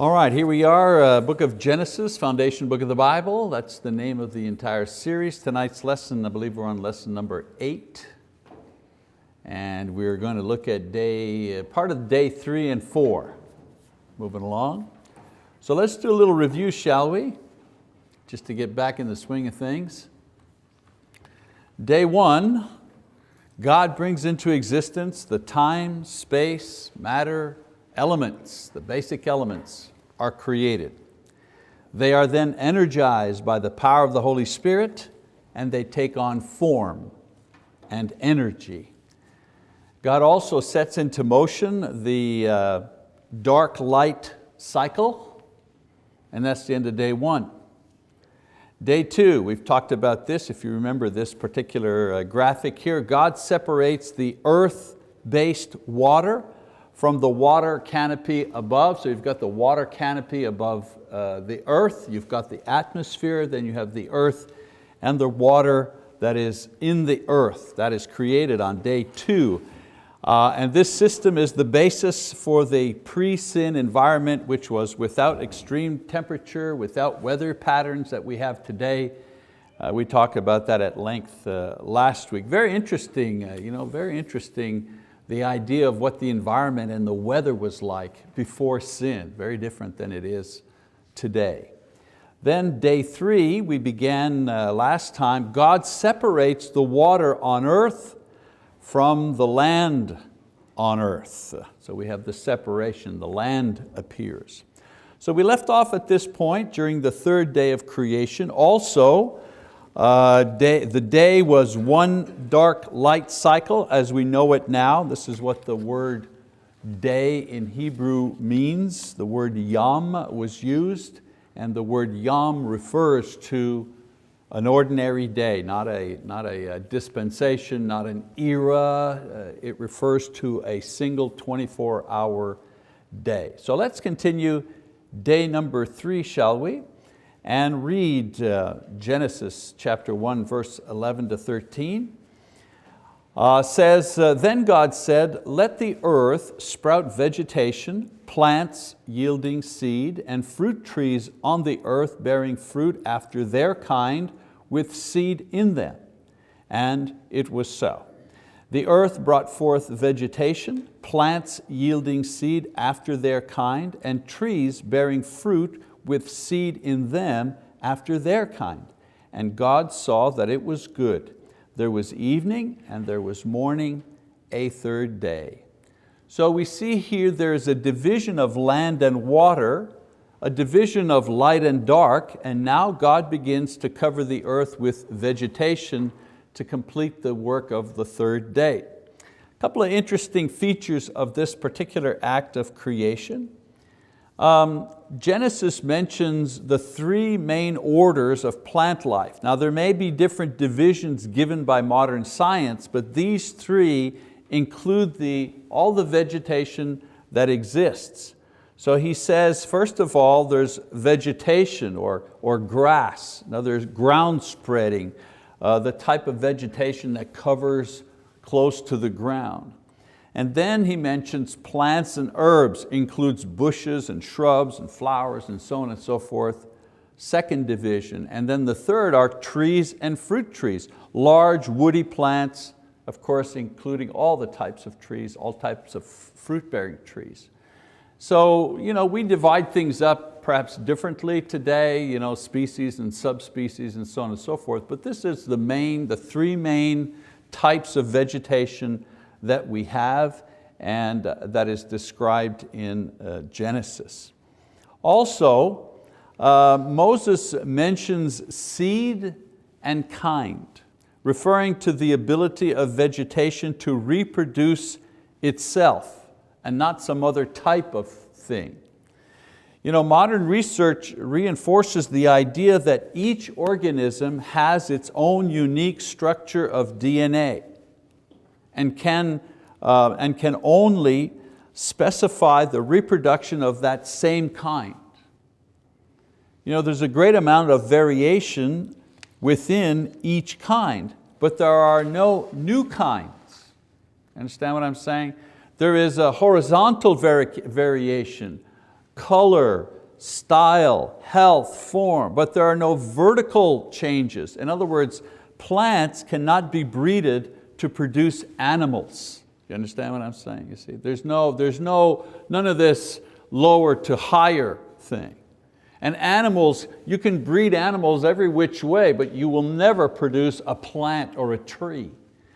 All right, here we are, book of Genesis, foundation book of the Bible. That's the name of the entire series. Tonight's lesson, I believe we're on lesson number 8. And we're going to look at part of day 3 and 4. Moving along. So let's do a little review, shall we? Just to get back in the swing of things. Day 1, God brings into existence the time, space, matter, elements, the basic elements are created. They are then energized by the power of the Holy Spirit and they take on form and energy. God also sets into motion the dark light cycle, and that's the end of day 1. Day 2, we've talked about this, if you remember this particular graphic here. God separates the earth-based water from the water canopy above. So you've got the water canopy above the earth, you've got the atmosphere, then you have the earth and the water that is in the earth, that is created on day 2. And this system is the basis for the pre-sin environment, which was without extreme temperature, without weather patterns that we have today. We talked about that at length last week. Very interesting, very interesting, the idea of what the environment and the weather was like before sin, very different than it is today. Then day 3, we began last time, God separates the water on earth from the land on earth. So we have the separation, the land appears. So we left off at this point during the 3rd day of creation. Also, the day was one dark light cycle as we know it now. This is what the word day in Hebrew means. The word yom was used, and the word yom refers to an ordinary day, not a dispensation, not an era. It refers to a single 24-hour day. So let's continue day number 3, shall we? And read Genesis chapter 1, verse 11 to 13. Says, then God said, let the earth sprout vegetation, plants yielding seed, and fruit trees on the earth bearing fruit after their kind with seed in them. And it was so. The earth brought forth vegetation, plants yielding seed after their kind, and trees bearing fruit with seed in them after their kind. And God saw that it was good. There was evening and there was morning, a 3rd day. So we see here there's a division of land and water, a division of light and dark, and now God begins to cover the earth with vegetation to complete the work of the 3rd day. A couple of interesting features of this particular act of creation. Genesis mentions the 3 main orders of plant life. Now there may be different divisions given by modern science, but these 3 include all the vegetation that exists. So he says, first of all, there's vegetation or grass. Now there's ground spreading, the type of vegetation that covers close to the ground. And then he mentions plants and herbs, includes bushes and shrubs and flowers and so on and so forth. 2nd division. And then the 3rd are trees and fruit trees, large woody plants, of course including all the types of trees, all types of fruit-bearing trees. So we divide things up perhaps differently today, species and subspecies and so on and so forth, but this is the 3 main types of vegetation that we have and that is described in Genesis. Also, Moses mentions seed and kind, referring to the ability of vegetation to reproduce itself and not some other type of thing. Modern research reinforces the idea that each organism has its own unique structure of DNA and can only specify the reproduction of that same kind. There's a great amount of variation within each kind, but there are no new kinds. Understand what I'm saying? There is a horizontal variation, color, style, health, form, but there are no vertical changes. In other words, plants cannot be breeded to produce animals. You understand what I'm saying? You see, there's none of this lower to higher thing. And animals, you can breed animals every which way, but you will never produce a plant or a tree.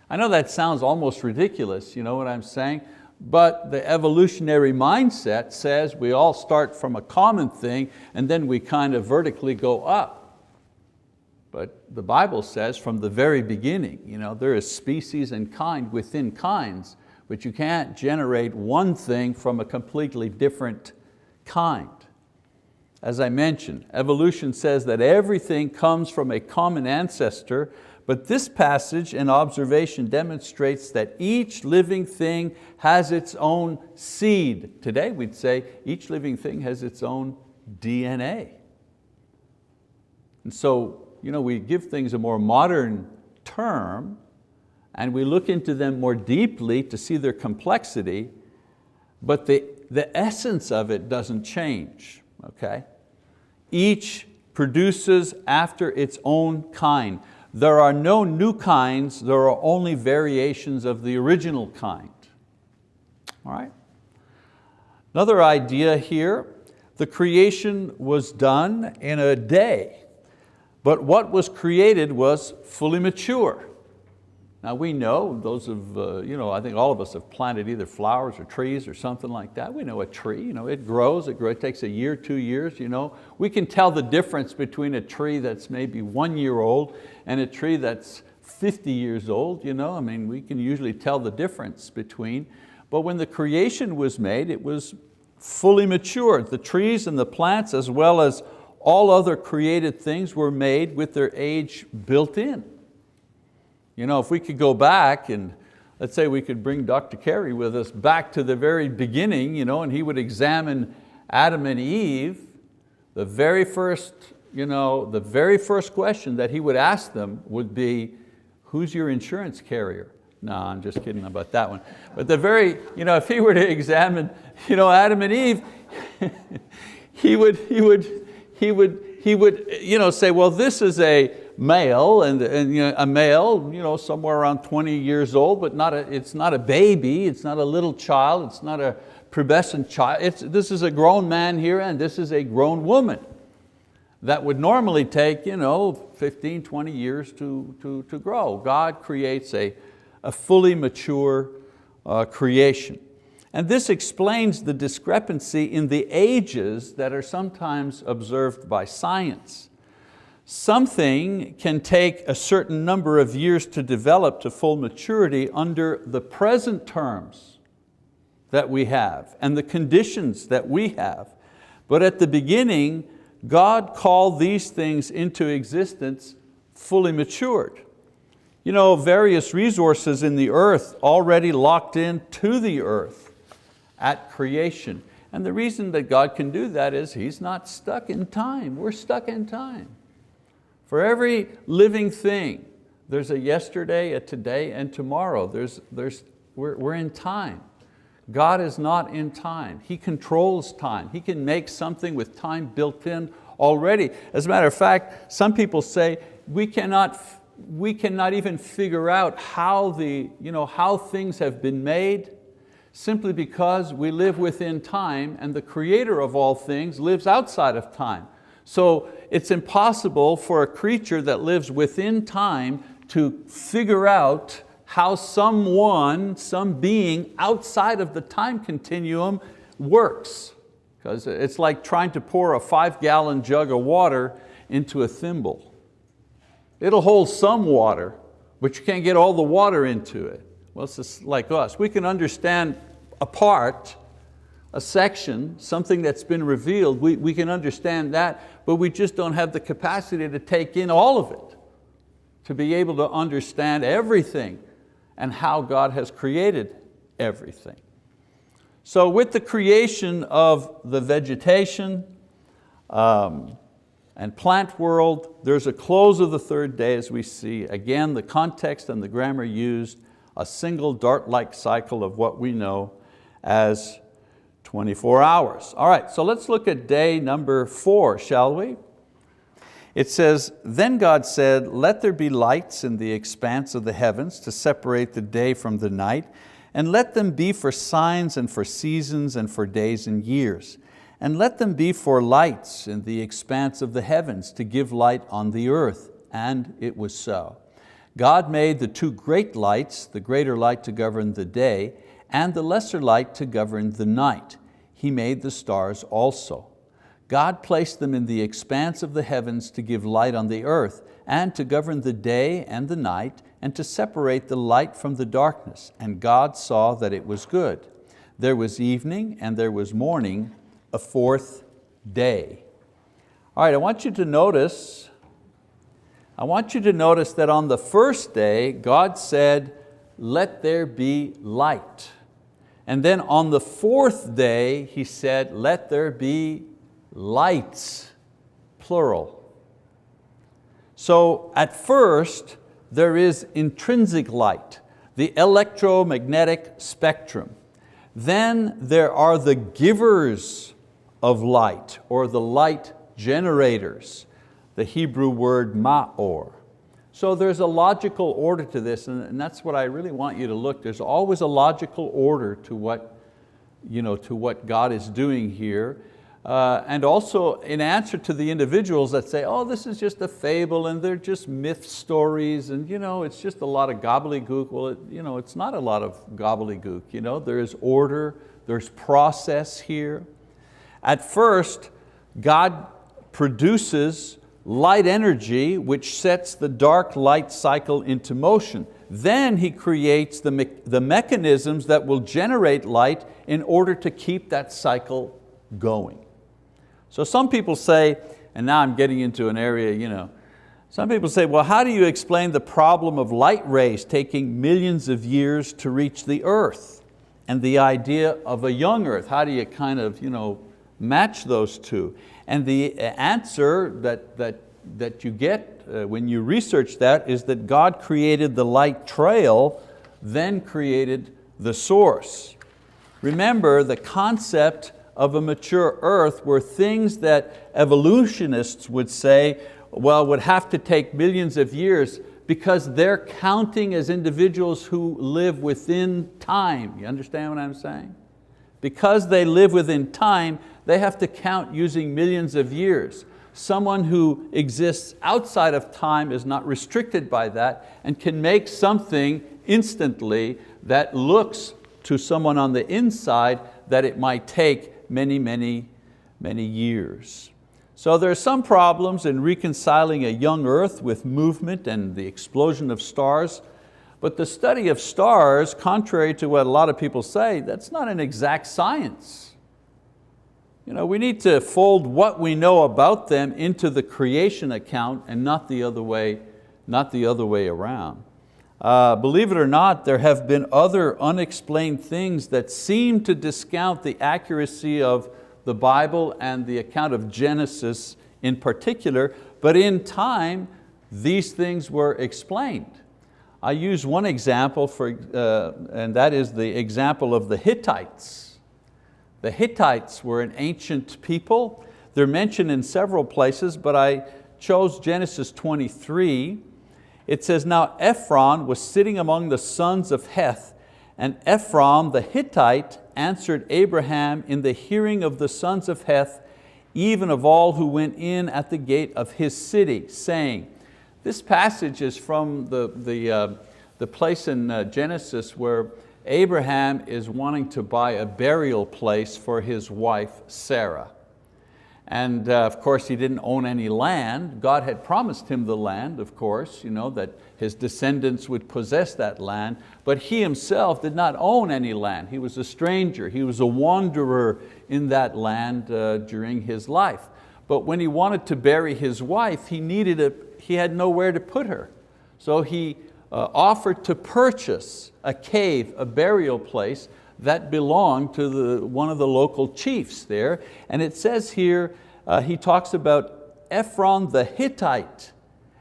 I know that sounds almost ridiculous, you know what I'm saying? But the evolutionary mindset says we all start from a common thing and then we kind of vertically go up. But the Bible says from the very beginning, there is species and kind within kinds, but you can't generate one thing from a completely different kind. As I mentioned, evolution says that everything comes from a common ancestor, but this passage and observation demonstrates that each living thing has its own seed. Today we'd say each living thing has its own DNA. And so we give things a more modern term and we look into them more deeply to see their complexity, but the essence of it doesn't change, okay? Each produces after its own kind. There are no new kinds, there are only variations of the original kind. All right? Another idea here, the creation was done in a day, but what was created was fully mature. Now we know, those of, I think all of us have planted either flowers or trees or something like that. We know a tree, it grows, it takes a year, 2 years. We can tell the difference between a tree that's maybe 1 year old and a tree that's 50 years old. We can usually tell the difference between. But when the creation was made, it was fully matured. The trees and the plants, as well as all other created things, were made with their age built in. If we could go back and let's say we could bring Dr. Carey with us back to the very beginning, and he would examine Adam and Eve, the very first question that he would ask them would be, who's your insurance carrier? No, I'm just kidding about that one. But if he were to examine Adam and Eve, he would say, well, this is a male, and a male somewhere around 20 years old, but it's not a baby, it's not a little child, it's not a pubescent child. This is a grown man here and this is a grown woman. That would normally take 15, 20 years to grow. God creates a fully mature creation. And this explains the discrepancy in the ages that are sometimes observed by science. Something can take a certain number of years to develop to full maturity under the present terms that we have and the conditions that we have. But at the beginning, God called these things into existence fully matured. Various resources in the earth already locked in to the earth at creation. And the reason that God can do that is He's not stuck in time. We're stuck in time. For every living thing, there's a yesterday, a today, and tomorrow. We're in time. God is not in time. He controls time. He can make something with time built in already. As a matter of fact, some people say we cannot even figure out how things have been made, simply because we live within time and the creator of all things lives outside of time. So it's impossible for a creature that lives within time to figure out how some being outside of the time continuum works. Because it's like trying to pour a 5-gallon jug of water into a thimble. It'll hold some water, but you can't get all the water into it. Well, it's just like us. We can understand a part, a section, something that's been revealed, we can understand that, but we just don't have the capacity to take in all of it, to be able to understand everything and how God has created everything. So with the creation of the vegetation and plant world, there's a close of the third day, as we see. Again, the context and the grammar used, a single dart-like cycle of what we know as 24 hours. All right, so let's look at day number 4, shall we? It says, then God said, let there be lights in the expanse of the heavens to separate the day from the night, and let them be for signs and for seasons and for days and years. And let them be for lights in the expanse of the heavens to give light on the earth. And it was so. God made the 2 great lights, the greater light to govern the day, and the lesser light to govern the night. He made the stars also. God placed them in the expanse of the heavens to give light on the earth, and to govern the day and the night, and to separate the light from the darkness. And God saw that it was good. There was evening and there was morning, a 4th day. All right, I want you to notice that on the first day, God said, let there be light. And then on the 4th day, He said, let there be lights, plural. So at first, there is intrinsic light, the electromagnetic spectrum. Then there are the givers of light, or the light generators, the Hebrew word ma'or. So there's a logical order to this, and that's what I really want you to look. There's always a logical order to what God is doing here. And also in answer to the individuals that say, oh, this is just a fable and they're just myth stories and it's just a lot of gobbledygook. Well, it's not a lot of gobbledygook. There is order, there's process here. At first, God produces light energy which sets the dark light cycle into motion. Then He creates the mechanisms that will generate light in order to keep that cycle going. So some people say, and now I'm getting into an area, some people say, well, how do you explain the problem of light rays taking millions of years to reach the earth? And the idea of a young earth, how do you kind of match those two? And the answer that you get when you research that is that God created the light trail, then created the source. Remember, the concept of a mature earth were things that evolutionists would say, well, would have to take millions of years because they're counting as individuals who live within time. You understand what I'm saying? Because they live within time, they have to count using millions of years. Someone who exists outside of time is not restricted by that and can make something instantly that looks to someone on the inside that it might take many, many, many years. So there are some problems in reconciling a young earth with movement and the explosion of stars, but the study of stars, contrary to what a lot of people say, that's not an exact science. We need to fold what we know about them into the creation account and not the other way around. Believe it or not, there have been other unexplained things that seem to discount the accuracy of the Bible and the account of Genesis in particular, but in time, these things were explained. I use one example, and that is the example of the Hittites. The Hittites were an ancient people. They're mentioned in several places, but I chose Genesis 23. It says, now Ephron was sitting among the sons of Heth, and Ephron the Hittite answered Abraham in the hearing of the sons of Heth, even of all who went in at the gate of his city, saying, this passage is from the place in Genesis where Abraham is wanting to buy a burial place for his wife Sarah. And of course he didn't own any land. God had promised him the land, of course, that his descendants would possess that land, but he himself did not own any land. He was a stranger, he was a wanderer in that land during his life. But when he wanted to bury his wife, he had nowhere to put her. So he offered to purchase a cave, a burial place that belonged to one of the local chiefs there. And it says here, he talks about Ephron the Hittite.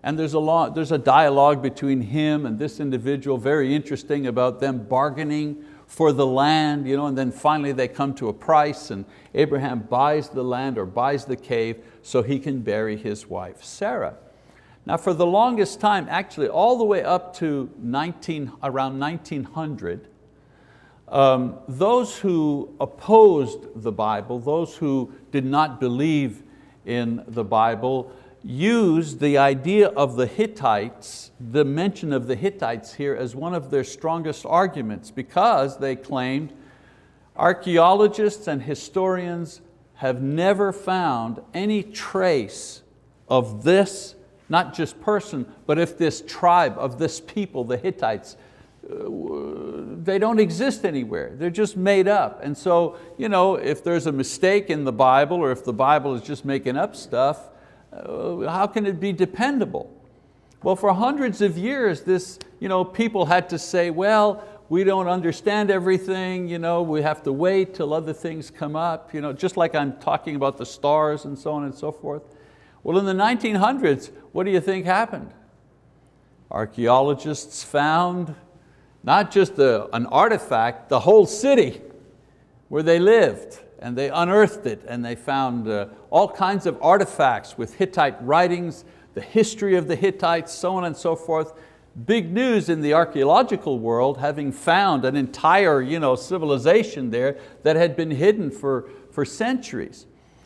And there's a dialogue between him and this individual, very interesting, about them bargaining for the land, and then finally they come to a price and Abraham buys the land or buys the cave so he can bury his wife, Sarah. Now for the longest time, actually all the way up to around 1900, those who opposed the Bible, those who did not believe in the Bible, used the idea of the Hittites, the mention of the Hittites here, as one of their strongest arguments, because they claimed archaeologists and historians have never found any trace of this, not just person, but if this tribe of this people, the Hittites, they don't exist anywhere. They're just made up. And so, if there's a mistake in the Bible, or if the Bible is just making up stuff, how can it be dependable? Well, for hundreds of years, people had to say, well, we don't understand everything, we have to wait till other things come up, just like I'm talking about the stars and so on and so forth. Well, in the 1900s, what do you think happened? Archaeologists found not just an artifact, the whole city where they lived, and they unearthed it, and they found all kinds of artifacts with Hittite writings, the history of the Hittites, so on and so forth. Big news in the archaeological world, having found an entire civilization there that had been hidden for centuries.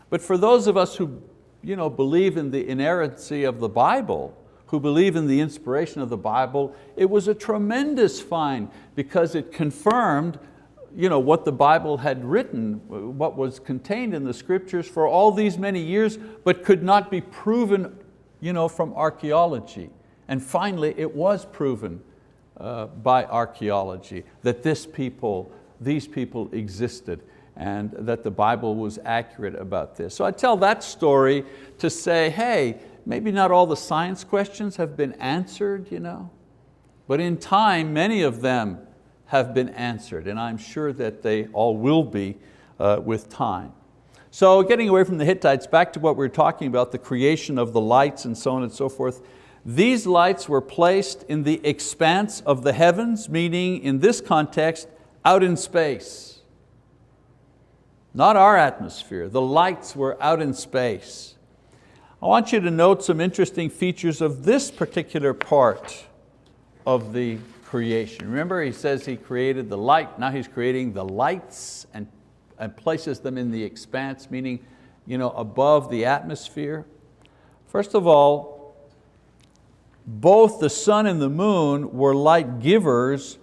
But for those of us who believe in the inerrancy of the Bible, who believe in the inspiration of the Bible, it was a tremendous find because it confirmed what the Bible had written, what was contained in the scriptures for all these many years, but could not be proven from archaeology. And finally it was proven by archaeology that these people existed and that the Bible was accurate about this. So I tell that story to say, hey, maybe not all the science questions have been answered, but in time many of them have been answered, and I'm sure that they all will be with time. So getting away from the Hittites, back to what we were talking about, the creation of the lights and so on and so forth. These lights were placed in the expanse of the heavens, meaning in this context, out in space. Not our atmosphere, the lights were out in space. I want you to note some interesting features of this particular part of the creation. Remember, he says he created the light, now he's creating the lights and places them in the expanse, meaning above the atmosphere. First of all, both the sun and the moon were light givers,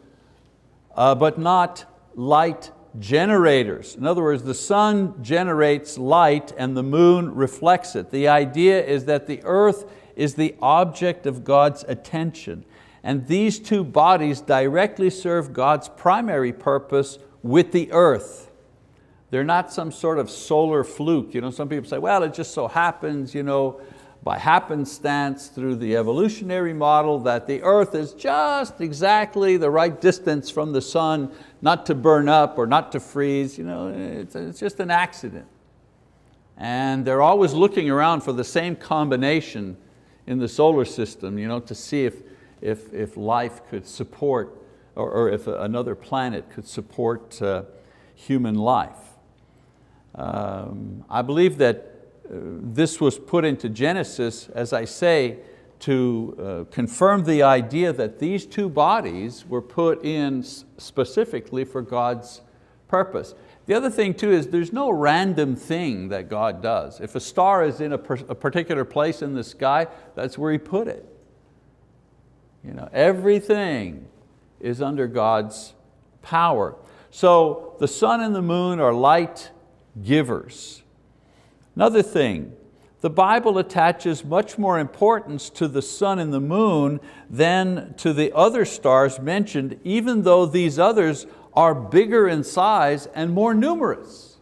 but not light generators. In other words, the sun generates light and the moon reflects it. The idea is that the earth is the object of God's attention. And these two bodies directly serve God's primary purpose with the earth. They're not some sort of solar fluke. Some people say, well, it just so happens, by happenstance through the evolutionary model that the earth is just exactly the right distance from the sun, not to burn up or not to freeze. It's just an accident. And they're always looking around for the same combination in the solar system, to see if life could support, or if another planet could support human life. I believe that this was put into Genesis, as I say, to confirm the idea that these two bodies were put in specifically for God's purpose. The other thing too is there's no random thing that God does. If a star is in a particular place in the sky, that's where He put it. Everything is under God's power. So the sun and the moon are light givers. Another thing, the Bible attaches much more importance to the sun and the moon than to the other stars mentioned, even though these others are bigger in size and more numerous.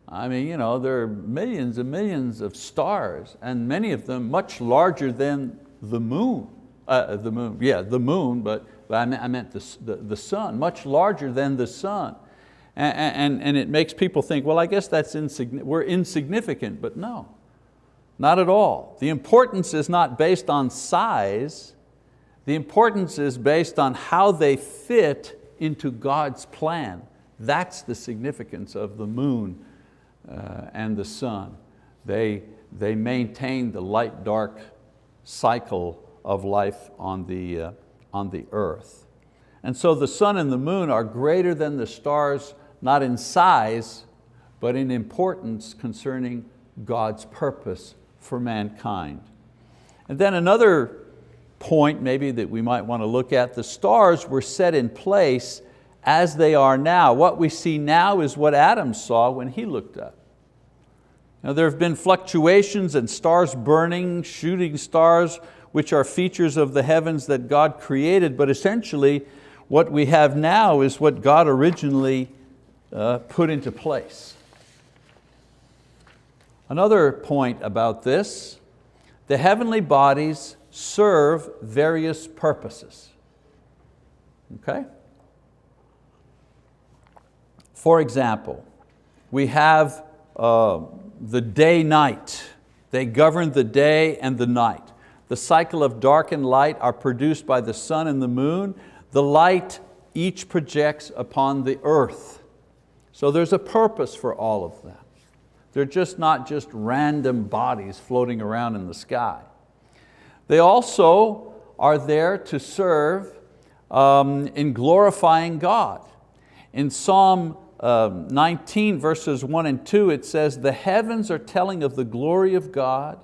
I mean, there are millions and millions of stars, and many of them much larger than the moon. The moon, but I meant the sun, much larger than the sun. And it makes people think, well, I guess we're insignificant, but no, not at all. The importance is not based on size. The importance is based on how they fit into God's plan. That's the significance of the moon and the sun. They maintain the light-dark cycle of life on the earth. And so the sun and the moon are greater than the stars, not in size, but in importance concerning God's purpose for mankind. And then another point maybe that we might want to look at, the stars were set in place as they are now. What we see now is what Adam saw when he looked up. Now, there have been fluctuations and stars burning, shooting stars, which are features of the heavens that God created, but essentially what we have now is what God originally put into place. Another point about this, the heavenly bodies serve various purposes. Okay? For example, we have the day-night. They govern the day and the night. The cycle of dark and light are produced by the sun and the moon. The light each projects upon the earth. So there's a purpose for all of them. They're not just random bodies floating around in the sky. They also are there to serve in glorifying God. In Psalm 19 verses 1 and 2 it says, "The heavens are telling of the glory of God,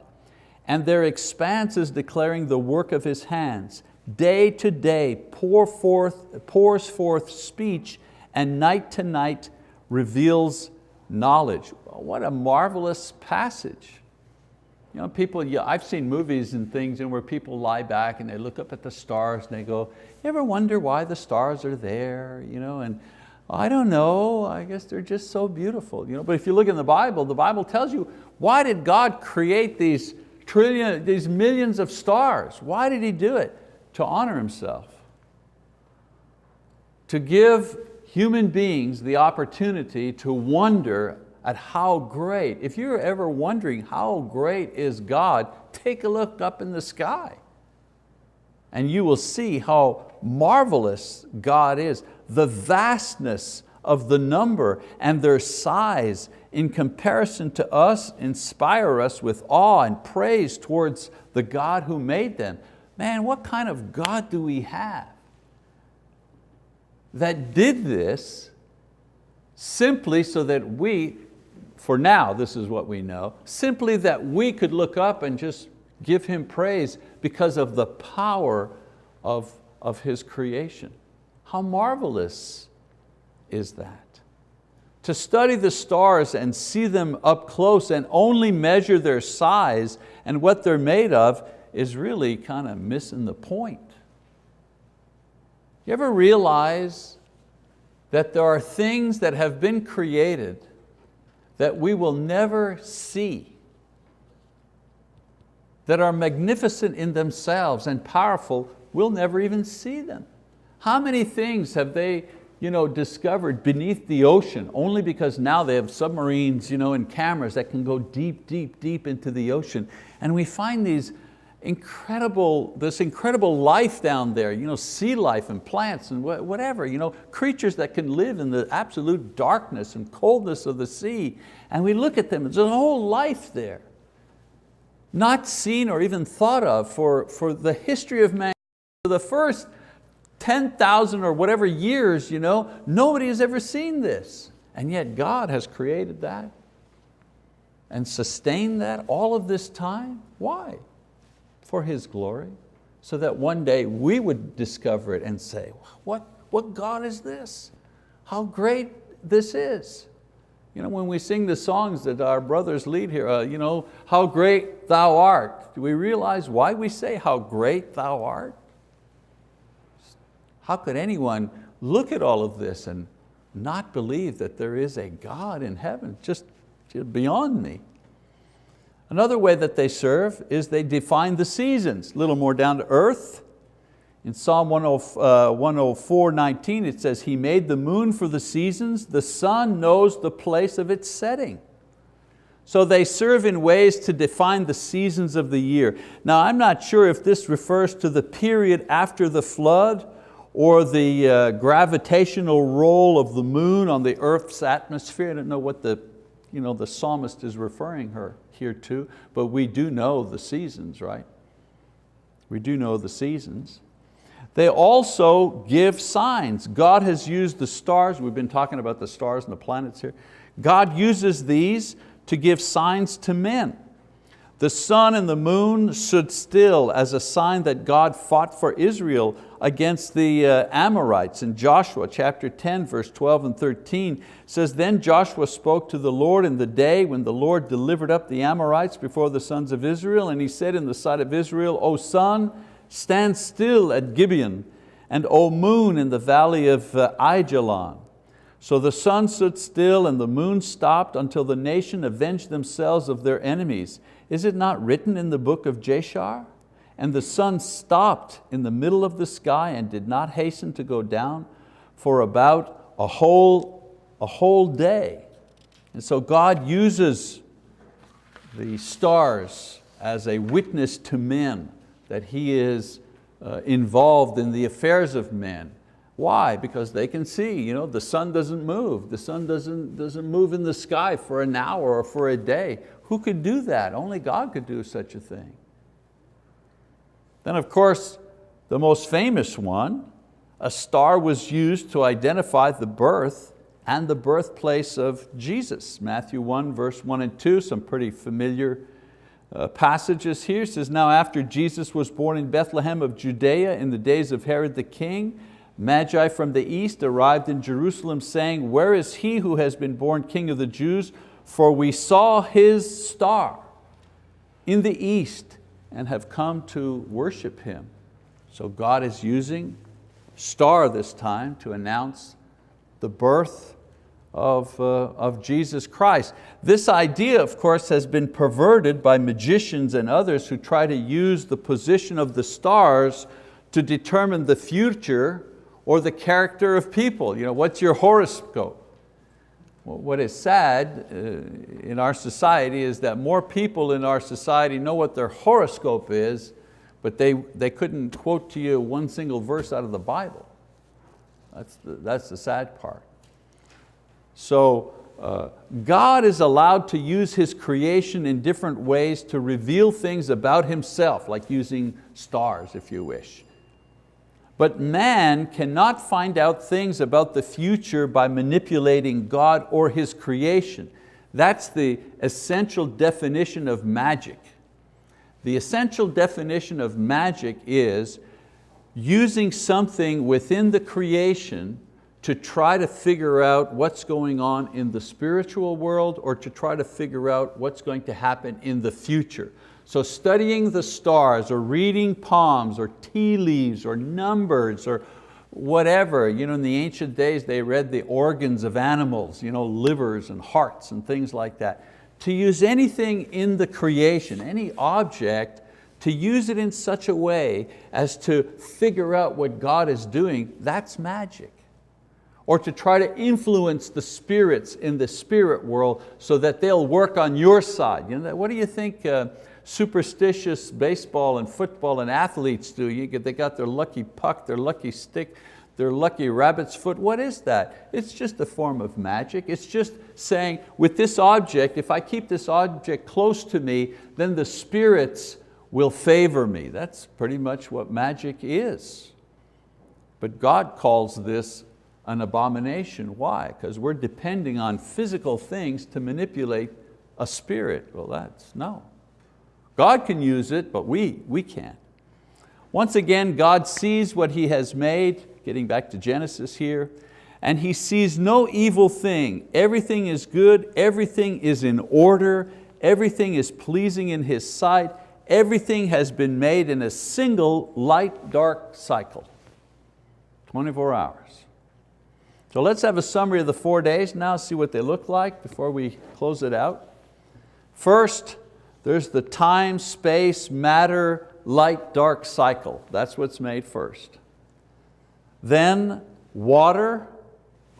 and their expanse is declaring the work of His hands. Day to day pours forth speech, and night to night reveals knowledge." What a marvelous passage. You know, people, I've seen movies and things where people lie back and they look up at the stars and they go, "You ever wonder why the stars are there?" You know, and I don't know, I guess they're just so beautiful. You know, but if you look in the Bible tells you, why did God create these millions of stars? Why did He do it? To honor Himself. To give human beings the opportunity to wonder at how great. If you're ever wondering how great is God, take a look up in the sky and you will see how marvelous God is. The vastness of the number and their size in comparison to us inspire us with awe and praise towards the God who made them. Man, what kind of God do we have that did this simply so that we, for now this is what we know, simply that we could look up and just give Him praise because of the power of His creation. How marvelous is that? To study the stars and see them up close and only measure their size and what they're made of is really kind of missing the point. You ever realize that there are things that have been created that we will never see, that are magnificent in themselves and powerful, we'll never even see them? How many things have they discovered beneath the ocean only because now they have submarines and cameras that can go deep, deep, deep into the ocean. And we find this incredible life down there, sea life and plants and whatever, creatures that can live in the absolute darkness and coldness of the sea. And we look at them, there's a whole life there, not seen or even thought of for the history of man. For the first 10,000 or whatever years, nobody has ever seen this. And yet God has created that and sustained that all of this time. Why? For His glory, so that one day we would discover it and say, what God is this? How great this is. When we sing the songs that our brothers lead here, how great Thou art. Do we realize why we say how great Thou art? How could anyone look at all of this and not believe that there is a God in heaven? Just beyond me. Another way that they serve is they define the seasons, a little more down to earth. In Psalm 104:19 it says, He made the moon for the seasons, the sun knows the place of its setting. So they serve in ways to define the seasons of the year. Now I'm not sure if this refers to the period after the flood or the gravitational role of the moon on the earth's atmosphere. I don't know what the psalmist is referring her here to, but we do know the seasons, right? We do know the seasons. They also give signs. God has used the stars. We've been talking about the stars and the planets here. God uses these to give signs to men. The sun and the moon stood still as a sign that God fought for Israel against the Amorites. In Joshua chapter 10, verse 12 and 13 says, "Then Joshua spoke to the Lord in the day when the Lord delivered up the Amorites before the sons of Israel, and he said in the sight of Israel, O sun, stand still at Gibeon, and O moon in the valley of Aijalon. So the sun stood still and the moon stopped until the nation avenged themselves of their enemies. Is it not written in the book of Jashar? And the sun stopped in the middle of the sky and did not hasten to go down for about a whole day." And so God uses the stars as a witness to men that He is involved in the affairs of men. Why? Because they can see, the sun doesn't move. The sun doesn't move in the sky for an hour or for a day. Who could do that? Only God could do such a thing. Then of course, the most famous one, a star was used to identify the birth and the birthplace of Jesus. Matthew 1, verse 1 and 2, some pretty familiar passages here. It says, "Now after Jesus was born in Bethlehem of Judea in the days of Herod the king, Magi from the east arrived in Jerusalem saying, 'Where is he who has been born King of the Jews? For we saw his star in the east and have come to worship him.'" So God is using star this time to announce the birth of Jesus Christ. This idea, of course, has been perverted by magicians and others who try to use the position of the stars to determine the future or the character of people. What's your horoscope? Well, what is sad in our society is that more people in our society know what their horoscope is, but they couldn't quote to you one single verse out of the Bible. That's the sad part. So God is allowed to use His creation in different ways to reveal things about Himself, like using stars, if you wish. But man cannot find out things about the future by manipulating God or His creation. That's the essential definition of magic. The essential definition of magic is using something within the creation to try to figure out what's going on in the spiritual world or to try to figure out what's going to happen in the future. So studying the stars or reading palms or tea leaves or numbers or whatever. In the ancient days they read the organs of animals, livers and hearts and things like that. To use anything in the creation, any object, to use it in such a way as to figure out what God is doing, that's magic. Or to try to influence the spirits in the spirit world so that they'll work on your side. What do you think superstitious baseball and football and athletes do? They got their lucky puck, their lucky stick, their lucky rabbit's foot. What is that? It's just a form of magic. It's just saying, with this object, if I keep this object close to me, then the spirits will favor me. That's pretty much what magic is. But God calls this an abomination. Why? Because we're depending on physical things to manipulate a spirit. Well, no. God can use it, but we can't. Once again, God sees what He has made, getting back to Genesis here, and He sees no evil thing. Everything is good, everything is in order, everything is pleasing in His sight, everything has been made in a single light-dark cycle, 24 hours. So let's have a summary of the 4 days now, see what they look like before we close it out. First, there's the time, space, matter, light, dark cycle. That's what's made first. Then water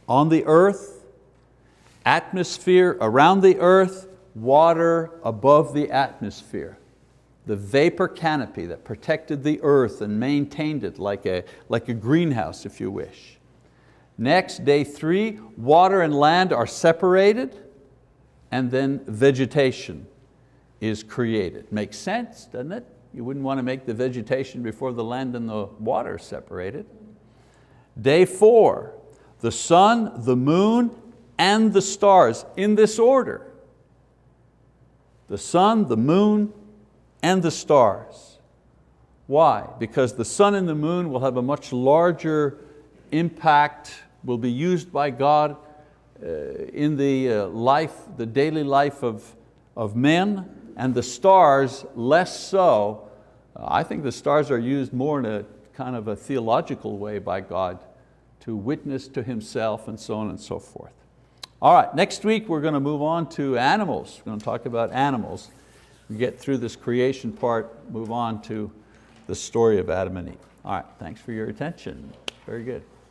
on the earth, atmosphere around the earth, water above the atmosphere. the vapor canopy that protected the earth and maintained it like a greenhouse, if you wish. Next, day 3, water and land are separated, and then vegetation is created. Makes sense, doesn't it? You wouldn't want to make the vegetation before the land and the water are separated. Day 4, the sun, the moon, and the stars, in this order. The sun, the moon, and the stars. Why? Because the sun and the moon will have a much larger impact, will be used by God in the daily life of men, and the stars less so. I think the stars are used more in a kind of a theological way by God to witness to Himself and so on and so forth. All right, next week we're going to move on to animals. We're going to talk about animals. We get through this creation part, move on to the story of Adam and Eve. All right, thanks for your attention. Very good.